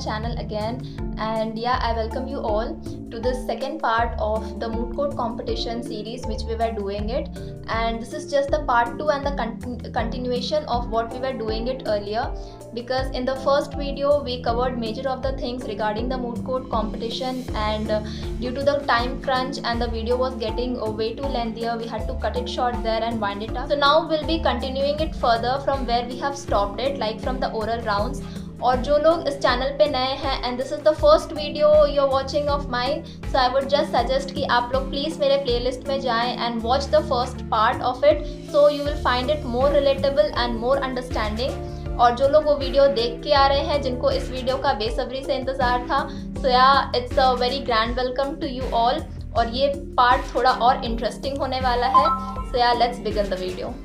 channel again, and yeah, I welcome you all to this second part of the moot court competition series which we were doing it. And this is just the part 2 and the continuation of what we were doing it earlier, because in the first video we covered major of the things regarding the moot court competition, and due to the time crunch and the video was getting way too lengthier, we had to cut it short there and wind it up. So now we'll be continuing it further from where we have stopped it, like from the oral rounds. और जो लोग इस channel पे नए हैं and this is the first video you are watching of mine, so I would just suggest कि आप लोग प्लीज़ मेरे प्लेलिस्ट में जाएं and watch the first part of it, so you will find it more relatable and more understanding. और जो लोग वो वीडियो देख के आ रहे हैं, जिनको इस वीडियो का बेसब्री से इंतज़ार था, so yeah it's a very grand welcome to you all. और ये पार्ट थोड़ा और इंटरेस्टिंग होने वाला है, so yeah let's begin the video.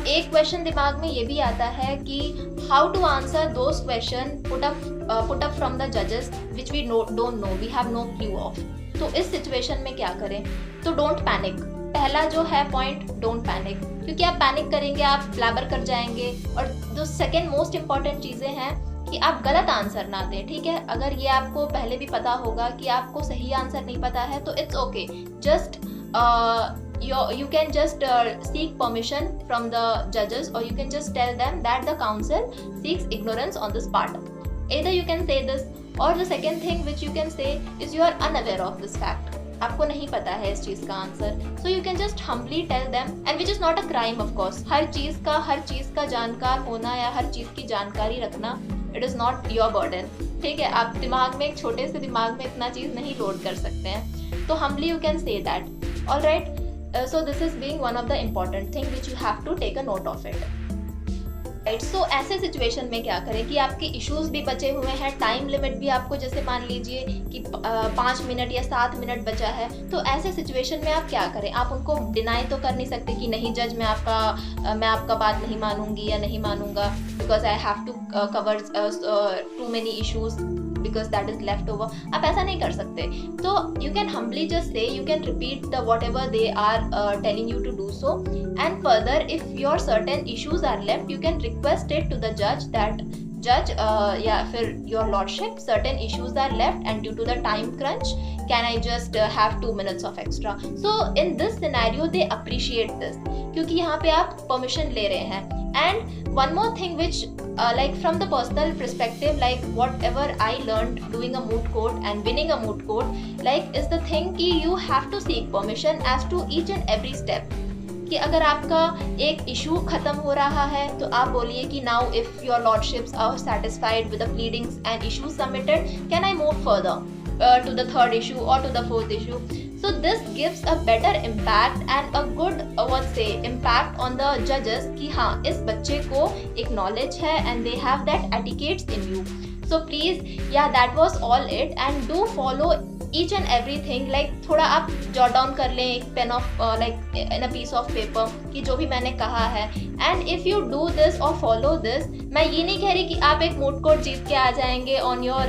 एक क्वेश्चन दिमाग में ये भी आता है कि how to answer those questions put up from the जजेस which we don't know, we have no clue of. तो इस सिचुएशन में क्या करें? तो डोंट पैनिक. पहला जो है पॉइंट, डोंट पैनिक, क्योंकि आप पैनिक करेंगे आप ब्लैबर कर जाएंगे. और जो सेकेंड मोस्ट इंपॉर्टेंट चीज़ें हैं कि आप गलत आंसर ना दें. ठीक है, अगर ये आपको पहले भी पता होगा कि आपको सही आंसर नहीं पता है तो it's okay. Just you can just seek permission from the judges, or you can just tell them that the council seeks ignorance on this part. Either you can say this, or the second thing which you can say is you are unaware of this fact. आपको नहीं पता है इस चीज़ का answer, so you can just humbly tell them, and which is not a crime of course. हर चीज़ का जानकार होना या हर चीज़ की जानकारी रखना, it is not your burden. ठीक है, आप दिमाग में, एक छोटे से दिमाग में इतना चीज़ नहीं लोड कर सकते हैं. तो humbly you can say that. All right. So this is being one of the important thing which you have to take a note of it. Right, so ऐसे सिचुएशन में क्या करें कि आपके इश्यूज भी बचे हुए हैं, टाइम लिमिट भी आपको, जैसे मान लीजिए कि 5 मिनट या 7 मिनट बचा है, तो ऐसे सिचुएशन में आप क्या करें? आप उनको डिनाई तो कर नहीं सकते कि नहीं जज, मैं आपका बात नहीं मानूंगी या नहीं मानूंगा, because I have to cover too many issues because that is left over. आप ऐसा नहीं कर सकते. तो you can humbly just say, you can repeat the whatever they are telling you to do so, and further if your certain issues are left, you can request it to the judge that judge फिर your lordship, certain issues are left and due to the time crunch can I just have 2 minutes of extra. So in this scenario they appreciate this, क्योंकि यहाँ पे आप permission ले रहे हैं. And one more thing which like from the personal perspective, like whatever I learned doing a moot court and winning a moot court, like is the thing कि you have to seek permission as to each and every step. कि अगर आपका एक issue खत्म हो रहा है तो आप बोलिए कि now if your lordships are satisfied with the pleadings and issues submitted, can I move further to the third issue or to the fourth issue. So this gives a better impact and a good impact on the judges कि हाँ, इस बच्चे को एक knowledge है and they have that etiquettes in you. So please, yeah, that was all it, and do follow each and everything. like थोड़ा आप jot down कर लें एक pen of like in a piece of paper कि जो भी मैंने कहा है. and if you do this or follow this, मैं ये नहीं कह रही कि आप एक moot court जीत के आ जाएंगे on your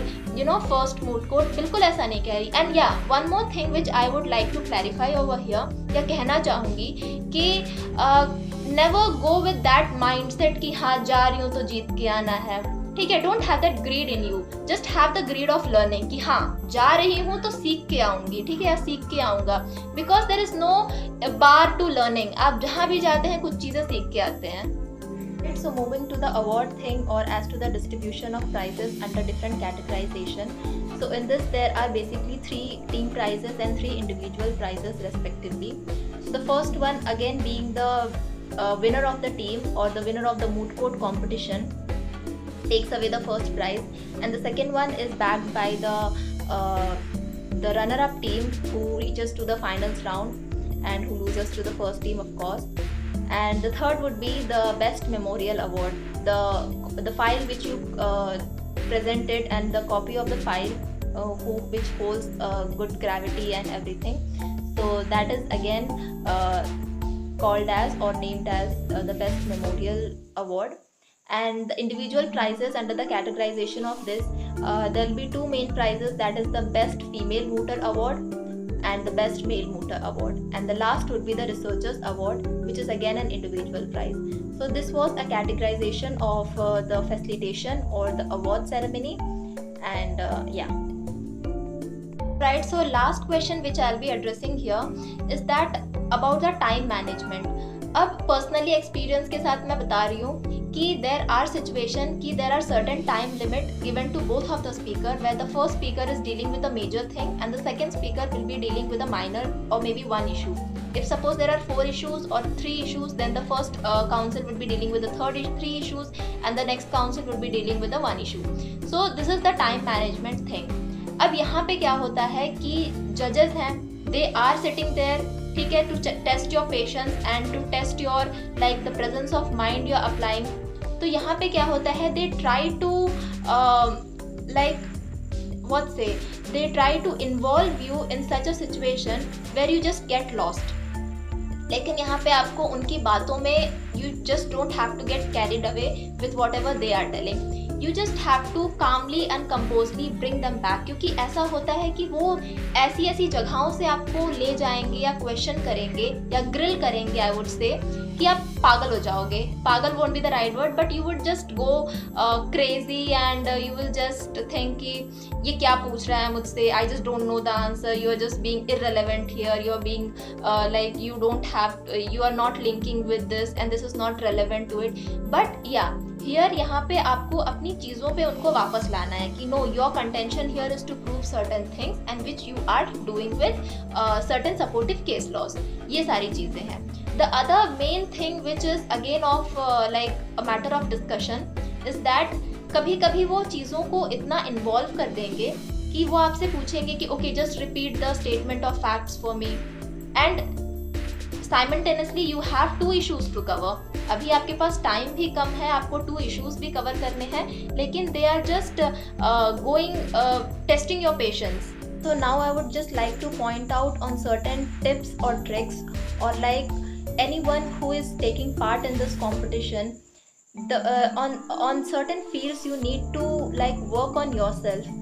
first moot court, बिल्कुल ऐसा नहीं कह रही. and yeah, one more thing which I would like to clarify over here, या कहना चाहूँगी कि never go with that mindset कि हाँ जा रही हूँ तो जीत के आना है. ठीक है, don't have that greed in you, just have the greed of learning कि हाँ जा रही हूँ तो सीख के आऊँगी. ठीक है, या सीख के आऊँगा, because there is no bar to learning. आप जहाँ भी जाते हैं कुछ चीज़ें सीख के आते हैं. So moving to the award thing, or as to the distribution of prizes under different categorization. So in this there are basically 3 team prizes and 3 individual prizes respectively. So the first one again being the winner of the team or the winner of the moot court competition takes away the first prize, and the second one is backed by the runner-up team who reaches to the finals round and who loses to the first team of course. And the third would be the best memorial award, the file which you presented and the copy of the file which holds good gravity and everything. So that is again called as or named as the best memorial award. And the individual prizes under the categorization of this, there will be 2 main prizes, that is the best female mooter award, and the Best Male Mooter Award. And the last would be the Researchers Award, which is again an individual prize. So this was a categorization of the facilitation or the award ceremony. And yeah. Right, so last question which I'll be addressing here is that about the time management. अब personally experience के साथ मैं बता रही हूँ कि there are situation कि there are certain time limit given to both of the speaker where the first speaker is dealing with a major thing and the second speaker will be dealing with a minor और maybe one issue. If suppose there are 4 issues or 3 issues, then the first council would be dealing with the 3 issues and the next council would be dealing with the 1 issue. So this is the time management thing. अब यहाँ पे क्या होता है कि जजेस हैं, they are sitting there, ठीक है, to test your patience and to test your like the presence of mind you are applying. तो यहाँ पे क्या होता है, they try to they try to involve you in such a situation where you just get lost. लेकिन यहाँ पे आपको उनकी बातों में you just don't have to get carried away with whatever they are telling. You just have to calmly and composedly bring them back. क्योंकि ऐसा होता है कि वो ऐसी ऐसी जगहों से आपको ले जाएंगे या क्वेश्चन करेंगे या ग्रिल करेंगे, आई वुड से, कि आप पागल हो जाओगे. पागल won't be the right word, but you would just go crazy and you will just think कि ये क्या पूछ रहा है मुझसे, I just don't know the answer, you are just being irrelevant here, you are being like you don't have, you are not linking with this and this is not relevant to it. But yeah here यहाँ पे आपको अपनी चीज़ों पे उनको वापस लाना है कि no, your contention here is to prove certain things and which you are doing with certain supportive case laws. ये सारी चीज़ें हैं. The other main thing which is again of like a matter of discussion is that कभी कभी वो चीज़ों को इतना इन्वॉल्व कर देंगे कि वो आपसे पूछेंगे कि okay just repeat the statement of facts for me and simultaneously you have 2 issues to cover. अभी आपके पास टाइम भी कम है, आपको 2 issues भी कवर करने हैं, लेकिन they are just going testing your patience. So now I would just like to point out on certain tips or tricks, or like anyone who is taking part in this competition, the on certain fields you need to like work on yourself.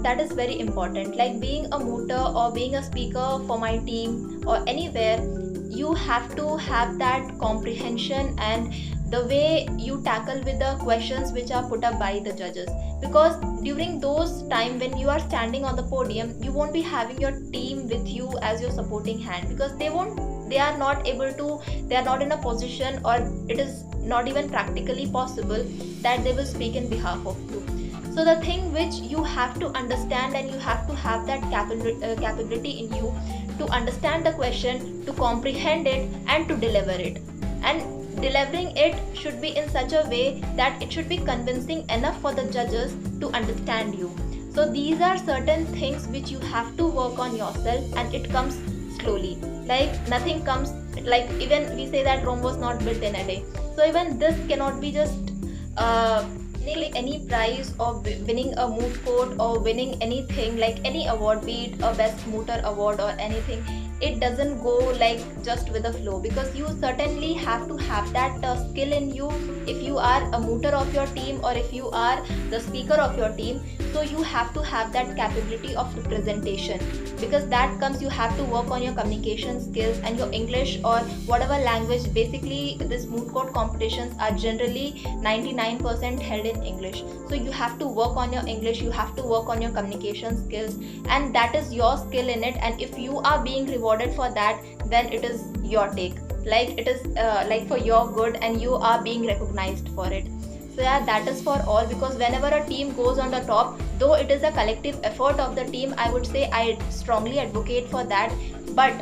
That is very important. Like being a mooter or being a speaker for my team or anywhere, you have to have that comprehension and the way you tackle with the questions which are put up by the judges. Because during those time when you are standing on the podium, you won't be having your team with you as your supporting hand, because they are not in a position, or it is not even practically possible that they will speak in behalf of you. So the thing which you have to understand, and you have to have that capability in you to understand the question, to comprehend it and to deliver it. And delivering it should be in such a way that it should be convincing enough for the judges to understand you. So these are certain things which you have to work on yourself, and it comes slowly. Like nothing comes, like even we say that Rome was not built in a day. So even this cannot be just winning any prize or winning a moot court or winning anything, like any award, be it a best mooter award or anything. It doesn't go like just with the flow, because you certainly have to have that skill in you if you are a mooter of your team or if you are the speaker of your team. So you have to have that capability of representation, because that comes, you have to work on your communication skills and your English or whatever language. Basically these moot court competitions are generally 99% held in English, so you have to work on your English, you have to work on your communication skills, and that is your skill in it. And if you are being rewarded for that, then it is your take, like it is like for your good, and you are being recognized for it. So yeah, that is for all, because whenever a team goes on the top, though it is a collective effort of the team, I would say I strongly advocate for that, but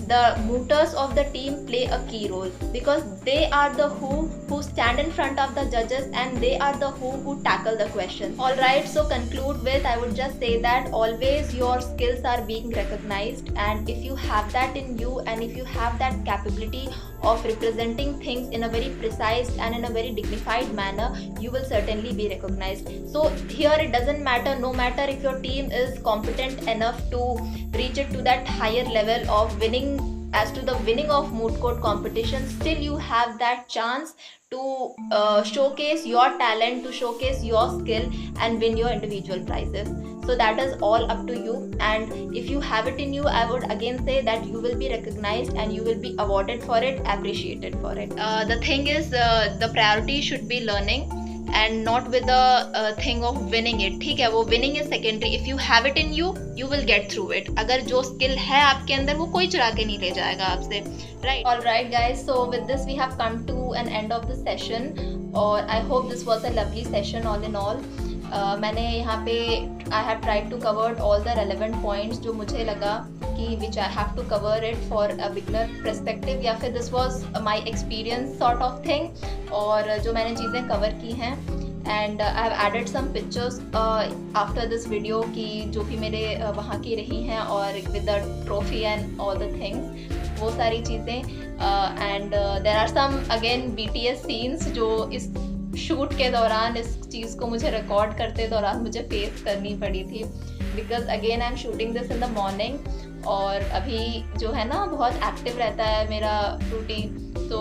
the mooters of the team play a key role, because they are the who stand in front of the judges, and they are the who tackle the questions. Alright, so conclude with, I would just say that always your skills are being recognized, and if you have that in you, and if you have that capability of representing things in a very precise and in a very dignified manner, you will certainly be recognized. So here it doesn't matter, no matter if your team is competent enough to reach it to that higher level of winning as to the winning of moot court competition, still you have that chance to showcase your talent, to showcase your skill and win your individual prizes. So that is all up to you, and if you have it in you, I would again say that you will be recognized and you will be awarded for it, appreciated for it. The thing is, the priority should be learning and not with the thing of winning it. ठीक है, वो winning is secondary. If you have it in you, you will get through it. अगर जो skill है आपके अंदर वो कोई चुरा के नहीं ले जाएगा आपसे, right? Alright guys, so with this we have come to an end of the session, और I hope this was a lovely session all in all. मैंने यहाँ पे I have tried to cover all the relevant points जो मुझे लगा कि which I have to cover it for a beginner perspective, या फिर this was my experience sort of thing, और जो मैंने चीज़ें cover की हैं, and I have added some pictures after this video कि जो भी मेरे वहाँ की रही हैं, और with the trophy and all the things, वो सारी चीज़ें, and there are some again BTS scenes जो इस शूट के दौरान, इस चीज़ को मुझे रिकॉर्ड करते दौरान मुझे फेस करनी पड़ी थी, because again I am shooting this in the morning, और अभी जो है ना बहुत एक्टिव रहता है मेरा रूटीन, तो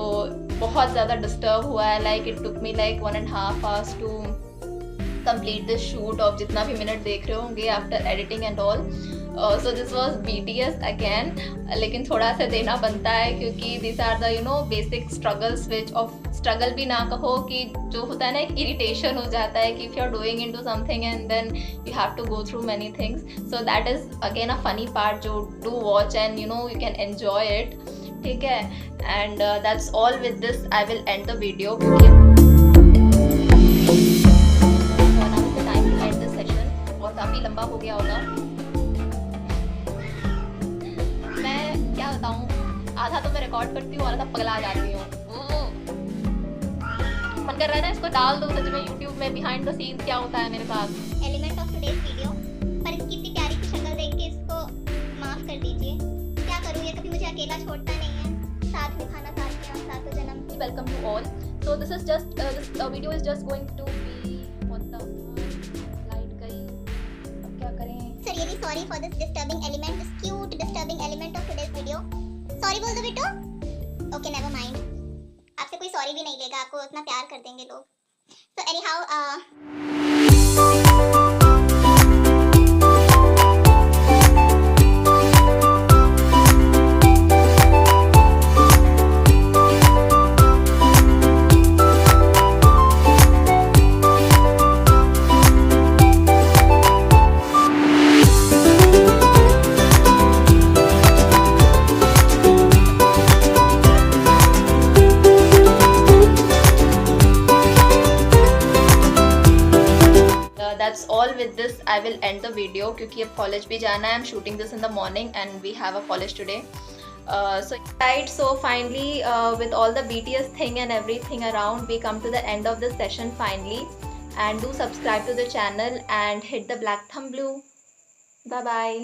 बहुत ज़्यादा डिस्टर्ब हुआ है. Like it took me like 1.5 hours to complete this shoot of जितना भी मिनट देख रहे होंगे after editing and all. So this was BTS again, लेकिन थोड़ा सा देना बनता है क्योंकि this are the basic struggles which of struggle भी ना कहो, कि जो होता है ना एक इरिटेशन हो जाता है कि if you are doing into something and then you have to go through many things. So that is again a funny part जो do watch and you can enjoy it. ठीक है, and that's all. With this I will end the video क्योंकि time to end this session, और काफ़ी लंबा हो गया होगा. मैं क्या बताऊँ, आधा तो मैं रिकॉर्ड करती हूँ और आधा पगला जाती हूँ. मन कर रहा है ना इसको डाल दो सच में YouTube में, बिहाइंड द सीन्स क्या होता है मेरे पास. एलिमेंट ऑफ टुडेज वीडियो, पर इसकी इतनी प्यारी सी शक्ल देख के इसको माफ कर दीजिए. क्या करूँ, ये कभी मुझे अकेला छोड़ता नहीं है. साथ में खाना खाते हैं, साथ में जन्म. Welcome to all. So this is just this video is just going to be what the light गई. अब क्या करें. Sir, really sorry for this disturbing element, this cute disturbing element of today's video. Sorry बोल दो बेटो. Okay, never mind. आपसे कोई sorry भी नहीं लेगा, आपको उतना प्यार कर देंगे लोग. So anyhow, that's all. With this I will end the video क्योंकि अब कॉलेज भी जाना है. I'm shooting this in the morning and we have a college today. So finally with all the BTS thing and everything around, we come to the end of the session finally, and do subscribe to the channel and hit the black thumb blue. Bye bye.